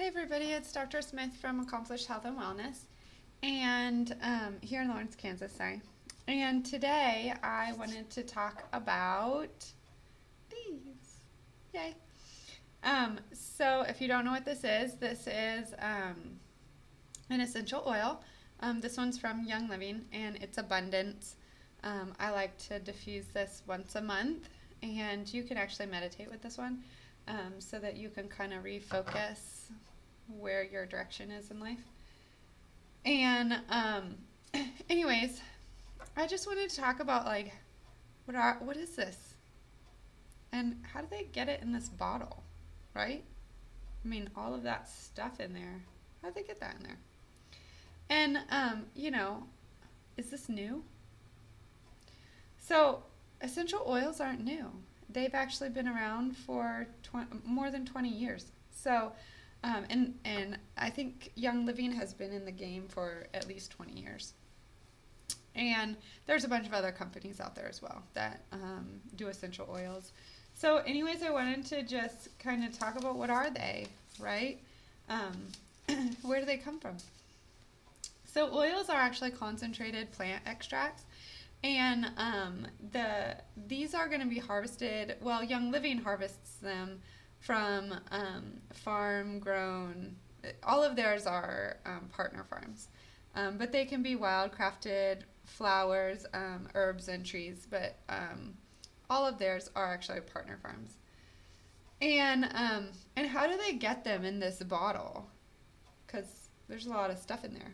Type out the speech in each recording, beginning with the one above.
Hey everybody, it's Dr. Smith from Accomplished Health and Wellness, and here in Lawrence, Kansas, sorry. And today I wanted to talk about these. Yay. So if you don't know what this is an essential oil. This one's from Young Living, and it's Abundance. I like to diffuse this once a month, and you can actually meditate with this one so that you can kind of refocus where your direction is in life. And anyways, I just wanted to talk about like what is this? And how do they get it in this bottle, right? I mean, all of that stuff in there. How did they get that in there? And is this new? So, essential oils aren't new. They've actually been around for more than 20 years. So, and I think Young Living has been in the game for at least 20 years. And there's a bunch of other companies out there as well that do essential oils. So anyways, I wanted to just kind of talk about what are they, right? Where do they come from? So oils are actually concentrated plant extracts. And these are going to be harvested, well, Young Living harvests them from farm-grown, all of theirs are partner farms. But they can be wild-crafted flowers, herbs, and trees, but all of theirs are actually partner farms. And how do they get them in this bottle? Because there's a lot of stuff in there.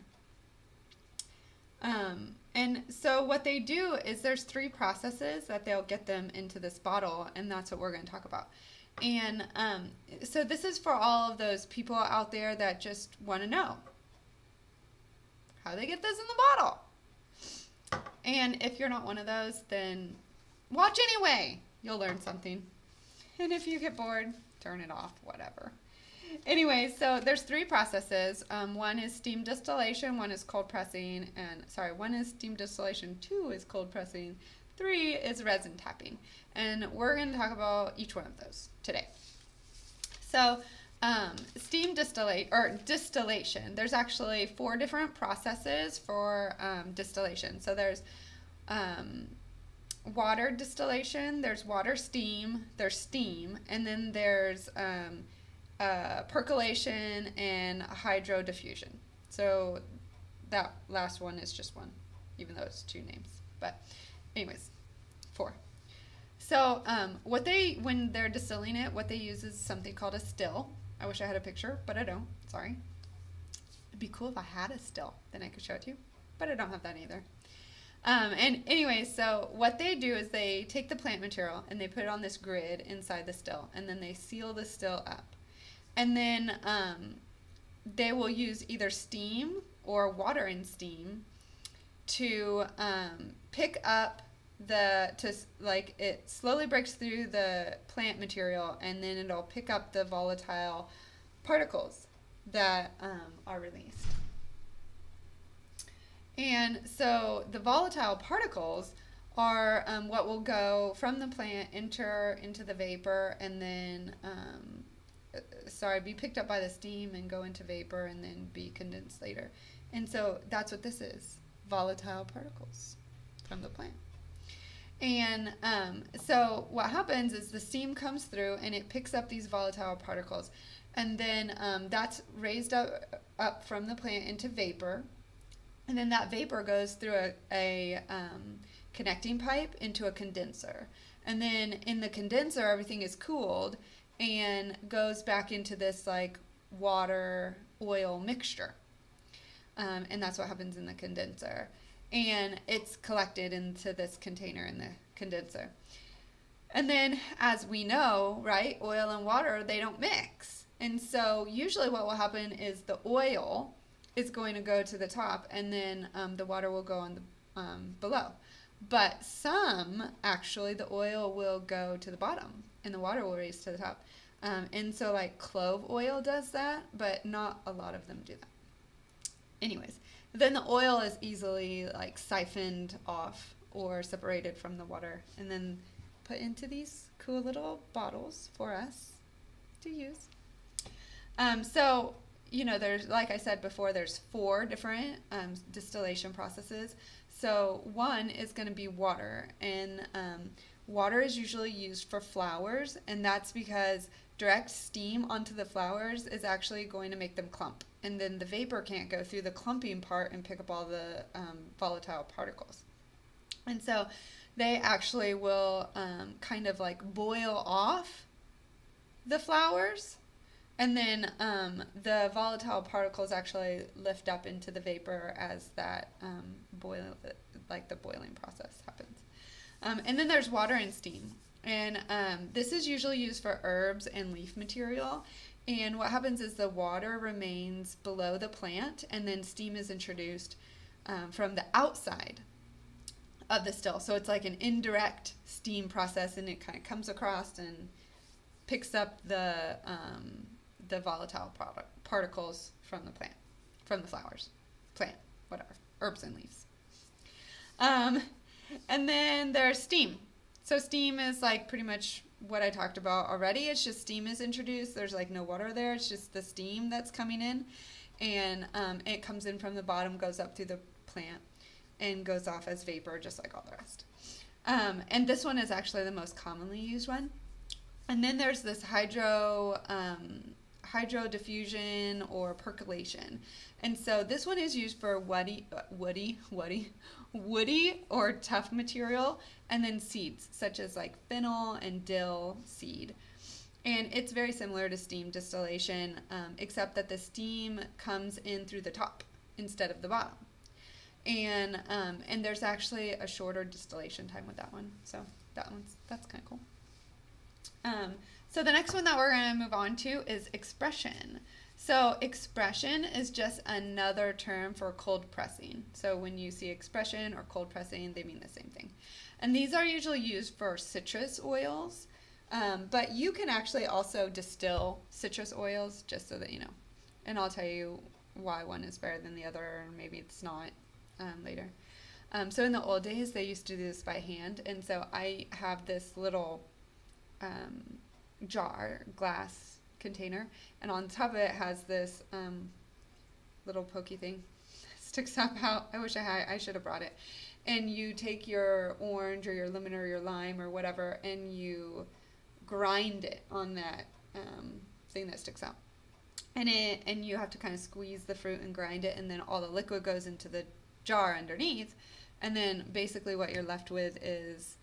And so what they do is there's 3 processes that they'll get them into this bottle, and that's what we're going to talk about. And so this is for all of those people out there that just want to know how do they get this in the bottle. And if you're not one of those, then watch anyway. You'll learn something. And if you get bored, turn it off, whatever. Anyway, so there's 3 processes. One is steam distillation, one is cold pressing, one is steam distillation, 2 is cold pressing, 3 is resin tapping. And we're going to talk about each one of those today. So steam distillation, there's actually 4 different processes for distillation. So there's water distillation, there's water steam, there's steam, and then there's percolation and hydrodiffusion. So that last one is just one, even though it's 2 names. But anyways, 4. So when they're distilling it, what they use is something called a still. I wish I had a picture, but I don't. Sorry. It'd be cool if I had a still. Then I could show it to you. But I don't have that either. And anyway, so what they do is they take the plant material and they put it on this grid inside the still. And then they seal the still up. And then they will use either steam or water and steam to pick up it slowly breaks through the plant material, and then it'll pick up the volatile particles that are released. And so the volatile particles are what will go from the plant, enter into the vapor, and then be picked up by the steam and go into vapor and then be condensed later. And so that's what this is, volatile particles from the plant. And so what happens is the steam comes through and it picks up these volatile particles. And then that's raised up from the plant into vapor. And then that vapor goes through a connecting pipe into a condenser. And then in the condenser, everything is cooled and goes back into this like water oil mixture. And that's what happens in the condenser. And it's collected into this container in the condenser. And then, as we know, right, oil and water, they don't mix. And so usually what will happen is the oil is going to go to the top, and then the water will go on the below. But actually, the oil will go to the bottom, and the water will raise to the top. And so, like, clove oil does that, but not a lot of them do that. Anyways, then the oil is easily like siphoned off or separated from the water and then put into these cool little bottles for us to use. So there's, like I said before, there's 4 different distillation processes. So one is going to be water, and water is usually used for flowers, and that's because direct steam onto the flowers is actually going to make them clump, and then the vapor can't go through the clumping part and pick up all the volatile particles. And so they actually will kind of like boil off the flowers, and then the volatile particles actually lift up into the vapor as that the boiling process happens. And then there's water and steam. And this is usually used for herbs and leaf material. And what happens is the water remains below the plant, and then steam is introduced from the outside of the still. So it's like an indirect steam process, and it kind of comes across and picks up the volatile particles from the plant, from the flowers, plant, whatever, herbs and leaves. And then there's steam. So steam is like pretty much what I talked about already. It's just steam is introduced. There's like no water there. It's just the steam that's coming in. And it comes in from the bottom, goes up through the plant, and goes off as vapor just like all the rest. And this one is actually the most commonly used one. And then there's this hydrodiffusion or percolation. And so this one is used for woody or tough material, and then seeds such as like fennel and dill seed. And it's very similar to steam distillation, except that the steam comes in through the top instead of the bottom. And there's actually a shorter distillation time with that one. So that's kind of cool. So the next one that we're going to move on to is expression. So expression is just another term for cold pressing. So when you see expression or cold pressing, they mean the same thing. And these are usually used for citrus oils, but you can actually also distill citrus oils, just so that you know. And I'll tell you why one is better than the other, or maybe it's not later. So in the old days, they used to do this by hand, and so I have this little glass container, and on top of it has this little pokey thing sticks up out. I wish I should have brought it. And you take your orange or your lemon or your lime or whatever, and you grind it on that thing that sticks out. And you have to kind of squeeze the fruit and grind it, and then all the liquid goes into the jar underneath. And then basically what you're left with is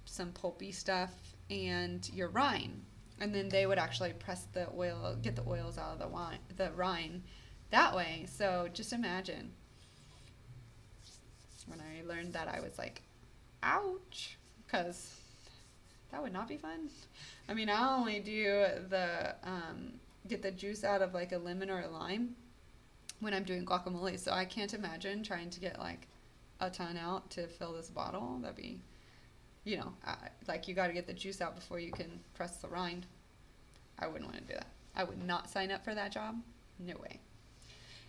some pulpy stuff and your rind. And then they would actually press the oil, get the oils out of the rind that way. So just imagine. When I learned that, I was like, ouch, because that would not be fun. I mean, I only do get the juice out of like a lemon or a lime when I'm doing guacamole. So I can't imagine trying to get like a ton out to fill this bottle. That'd be, like you got to get the juice out before you can press the rind. I wouldn't want to do that. I would not sign up for that job. No way.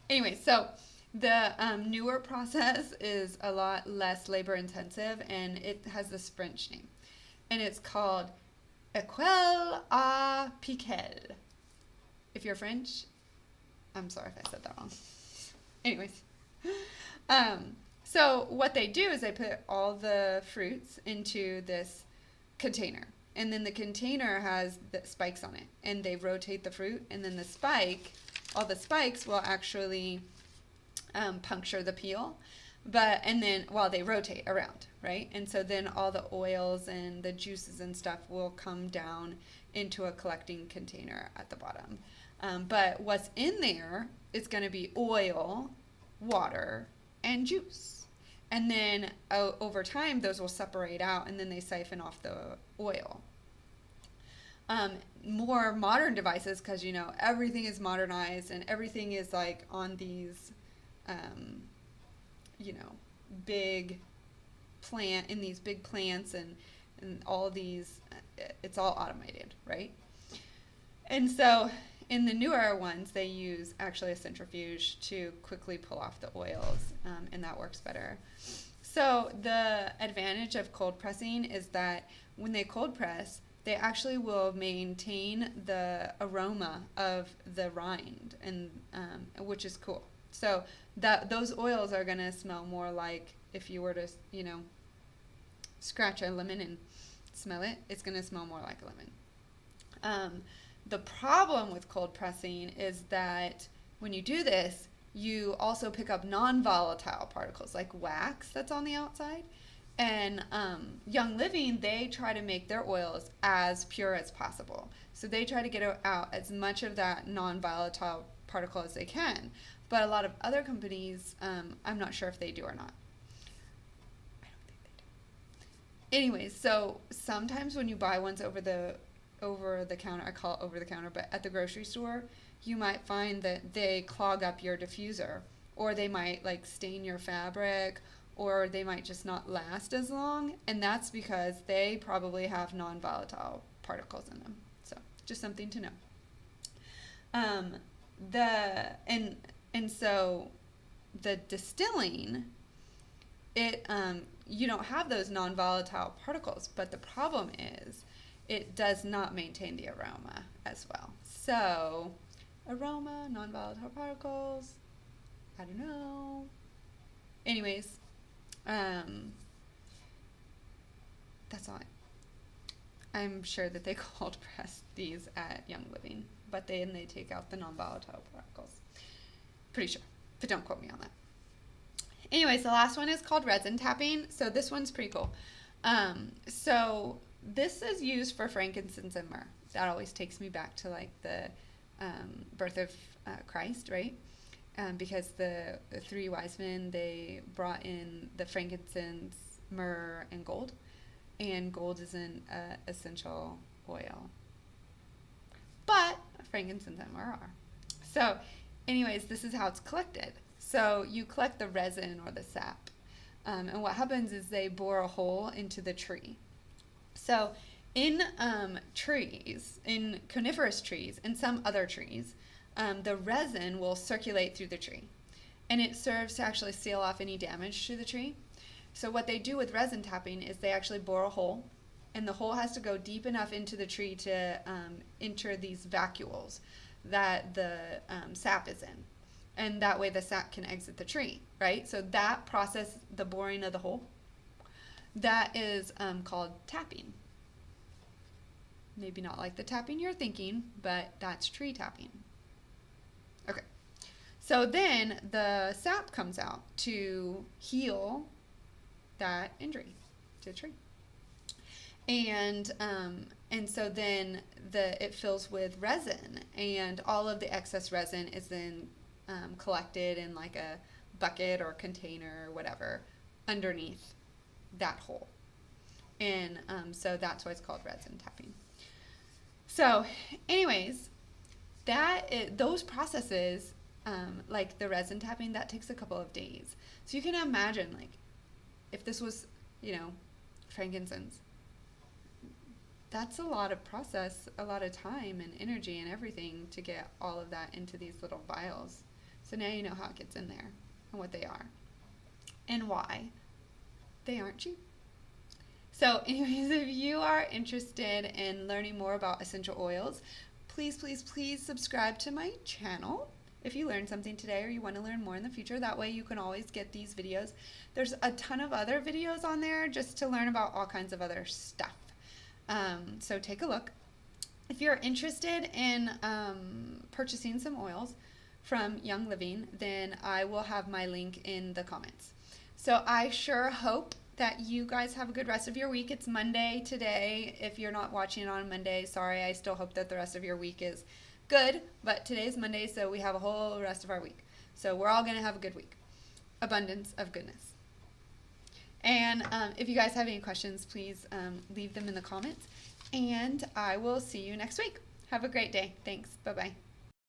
Anyway, so the newer process is a lot less labor intensive, and it has this French name, and it's called écuelle à piquer. If you're French, I'm sorry if I said that wrong. Anyways, so what they do is they put all the fruits into this container, and then the container has the spikes on it, and they rotate the fruit, and then all the spikes will actually puncture the peel, and then while they rotate around, right? And so then all the oils and the juices and stuff will come down into a collecting container at the bottom. But what's in there is going to be oil, water, and juice. And then over time, those will separate out, and then they siphon off the oil. More modern devices, because everything is modernized and everything is like on these big big plants and all of these, it's all automated, right? And so in the newer ones, they use actually a centrifuge to quickly pull off the oils, and that works better. So the advantage of cold pressing is that when they cold press, they actually will maintain the aroma of the rind, and which is cool. So those oils are going to smell more like if you were to, scratch a lemon and smell it, it's going to smell more like a lemon. The problem with cold pressing is that when you do this, you also pick up non-volatile particles like wax that's on the outside. And Young Living, they try to make their oils as pure as possible. So they try to get out as much of that non-volatile particle as they can. But a lot of other companies, I'm not sure if they do or not. I don't think they do. Anyways, so sometimes when you buy ones over the counter, I call it over the counter, but at the grocery store, you might find that they clog up your diffuser, or they might like stain your fabric, or they might just not last as long, and that's because they probably have non-volatile particles in them. So just something to know. So the distilling, it you don't have those non-volatile particles, but the problem is it does not maintain the aroma as well. So aroma, non-volatile particles, I don't know. Anyways, that's all. I'm sure that they cold press these at Young Living, but they take out the non-volatile particles. Pretty sure, but don't quote me on that. Anyways, the last one is called resin tapping. So this one's pretty cool. So this is used for frankincense and myrrh. That always takes me back to like the birth of Christ, right? Because the three wise men, they brought in the frankincense, myrrh, and gold. And gold is an essential oil. But frankincense and myrrh are. So anyways, this is how it's collected. So you collect the resin or the sap. And what happens is they bore a hole into the tree. So in trees, in coniferous trees, and some other trees, the resin will circulate through the tree. And it serves to actually seal off any damage to the tree. So what they do with resin tapping is they actually bore a hole, and the hole has to go deep enough into the tree to enter these vacuoles that the sap is in. And that way the sap can exit the tree, right? So that process, the boring of the hole, that is called tapping. Maybe not like the tapping you're thinking, but that's tree tapping. Okay. So then the sap comes out to heal that injury to the tree. And so then it fills with resin, and all of the excess resin is then collected in like a bucket or container or whatever underneath that hole. And so that's why it's called resin tapping. So anyways, those processes, like the resin tapping, that takes a couple of days. So you can imagine, like, if this was, frankincense, that's a lot of process, a lot of time and energy and everything to get all of that into these little vials. So now you know how it gets in there and what they are and why they aren't cheap. So anyways, if you are interested in learning more about essential oils, please, please, please subscribe to my channel. If you learned something today or you want to learn more in the future, that way you can always get these videos. There's a ton of other videos on there just to learn about all kinds of other stuff. So take a look. If you're interested in purchasing some oils from Young Living, then I will have my link in the comments. So I sure hope that you guys have a good rest of your week. It's Monday today. If you're not watching it on Monday, sorry. I still hope that the rest of your week is good, but today's Monday, so we have a whole rest of our week. So we're all going to have a good week. Abundance of goodness. And if you guys have any questions, please leave them in the comments. And I will see you next week. Have a great day. Thanks. Bye-bye.